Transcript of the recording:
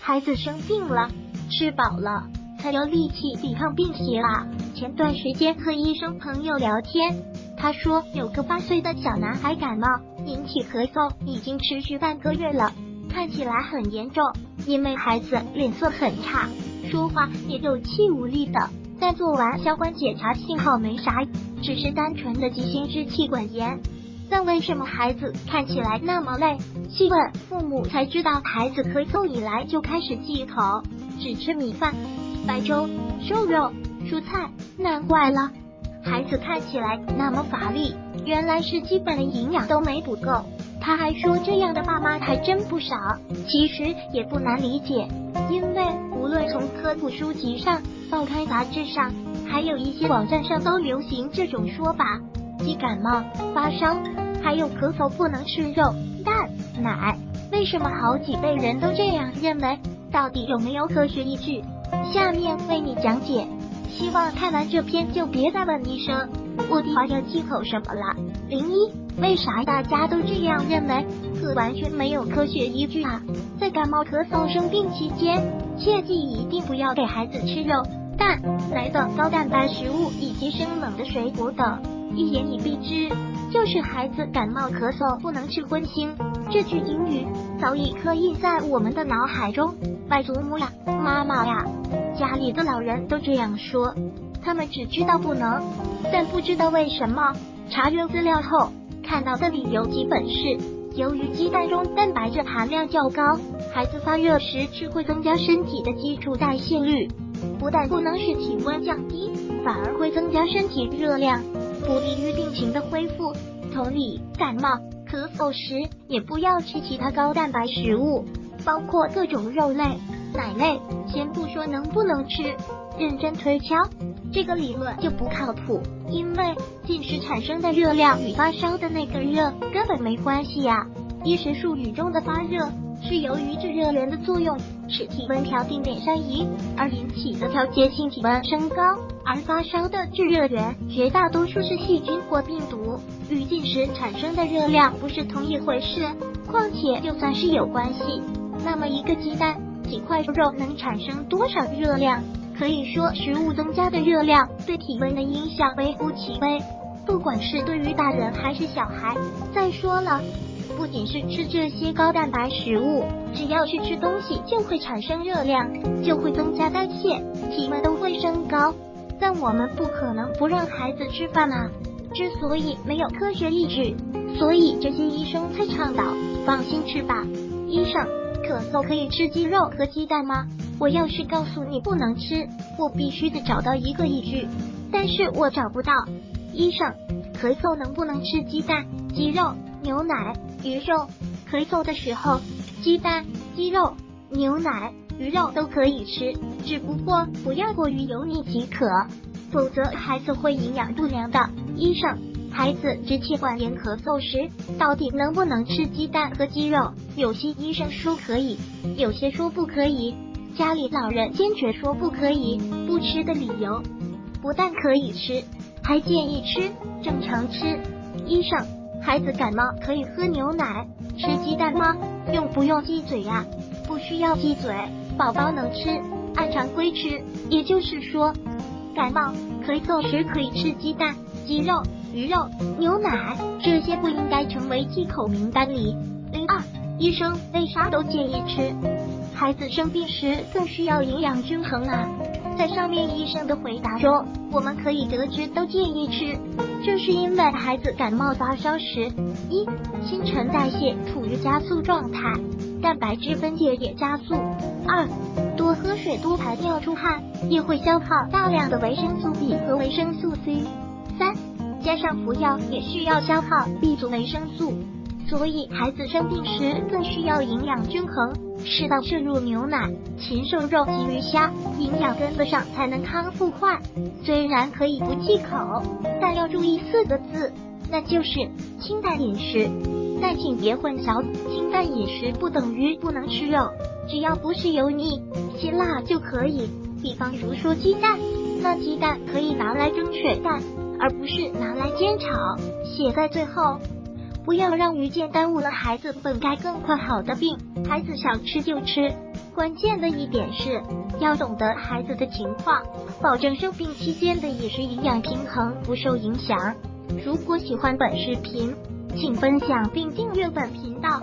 孩子生病了，吃饱了才有力气抵抗病邪啊。前段时间和医生朋友聊天，他说有个8岁的小男孩感冒引起咳嗽，已经持续半个月了，看起来很严重。因为孩子脸色很差，说话也有气无力的，但做完相关检查幸好没啥，只是单纯的急性支气管炎。但为什么孩子看起来那么累？细问父母才知道，孩子咳嗽以来就开始忌口，只吃米饭、白粥、瘦肉、蔬菜，难怪了，孩子看起来那么乏力，原来是基本的营养都没补够。他还说这样的爸妈还真不少，其实也不难理解，因为无论从科普书籍上、报刊杂志上，还有一些网站上都流行这种说法，即感冒、发烧还有咳嗽不能吃肉、蛋、奶。为什么好几辈人都这样认为？到底有没有科学依据？下面为你讲解。希望看完这篇就别再问医生我的孩子忌口什么了。01为啥大家都这样认为？这完全没有科学依据啊！在感冒咳嗽生病期间，切记一定不要给孩子吃肉、蛋、奶等高蛋白食物以及生冷的水果等。一言以蔽之，就是孩子感冒咳嗽不能吃荤腥。这句英语早已刻印在我们的脑海中，外祖母呀、妈妈呀、家里的老人都这样说，他们只知道不能，但不知道为什么。查阅资料后看到的理由基本是，由于鸡蛋中蛋白质含量较高，孩子发热时吃会增加身体的基础代谢率，不但不能使体温降低，反而会增加身体热量，不利于病情的恢复。同理，感冒咳嗽时也不要吃其他高蛋白食物，包括各种肉类、奶类。先不说能不能吃，认真推敲这个理论就不靠谱，因为进食产生的热量与发烧的那个热根本没关系呀。医学术语中的发热是由于制热源的作用使体温调定点上移而引起的调节性体温升高，而发烧的制热源绝大多数是细菌或病毒，与进食产生的热量不是同一回事。况且就算是有关系，那么一个鸡蛋、几块肉能产生多少热量？可以说食物增加的热量对体温的影响微乎其微，不管是对于大人还是小孩。再说了，不仅是吃这些高蛋白食物，只要是吃东西就会产生热量，就会增加代谢，体温都会升高。但我们不可能不让孩子吃饭啊！之所以没有科学依据，所以这些医生才倡导放心吃吧。医生，咳嗽可以吃鸡肉和鸡蛋吗？我要是告诉你不能吃，我必须得找到一个依据，但是我找不到。医生，咳嗽能不能吃鸡蛋、鸡肉、牛奶、鱼肉？咳嗽的时候，鸡蛋、鸡肉、牛奶、鱼肉都可以吃，只不过不要过于油腻即可，否则孩子会营养不良的。医生，孩子支气管炎咳嗽时，到底能不能吃鸡蛋和鸡肉？有些医生说可以，有些说不可以。家里老人坚决说不可以，不吃的理由不但可以吃，还建议吃，正常吃。医生，孩子感冒可以喝牛奶，吃鸡蛋吗？用不用鸡嘴呀？不需要鸡嘴，宝宝能吃，按常规吃。也就是说，感冒咳嗽时可以吃鸡蛋、鸡肉、鱼肉、牛奶，这些不应该成为忌口名单里。02医生为啥都建议吃？孩子生病时更需要营养均衡啊。在上面医生的回答中，我们可以得知都建议吃，这是因为孩子感冒发烧时，一、新陈代谢处于加速状态，蛋白质分解也加速；二、多喝水多排尿出汗也会消耗大量的维生素 B 和维生素 C；三、加上服药也需要消耗 B 族维生素，所以孩子生病时更需要营养均衡，适当摄入牛奶、禽瘦肉及鱼虾，营养跟得上才能康复快。虽然可以不忌口，但要注意4个字，那就是清淡饮食。但请别混淆，清淡饮食不等于不能吃肉，只要不是油腻、辛辣就可以。比方如说鸡蛋，那鸡蛋可以拿来蒸水蛋，而不是拿来煎炒。写在最后，不要让愚见耽误了孩子本该更快好的病。孩子想吃就吃，关键的一点是要懂得孩子的情况，保证生病期间的饮食营养平衡不受影响。如果喜欢本视频，请分享并订阅本频道。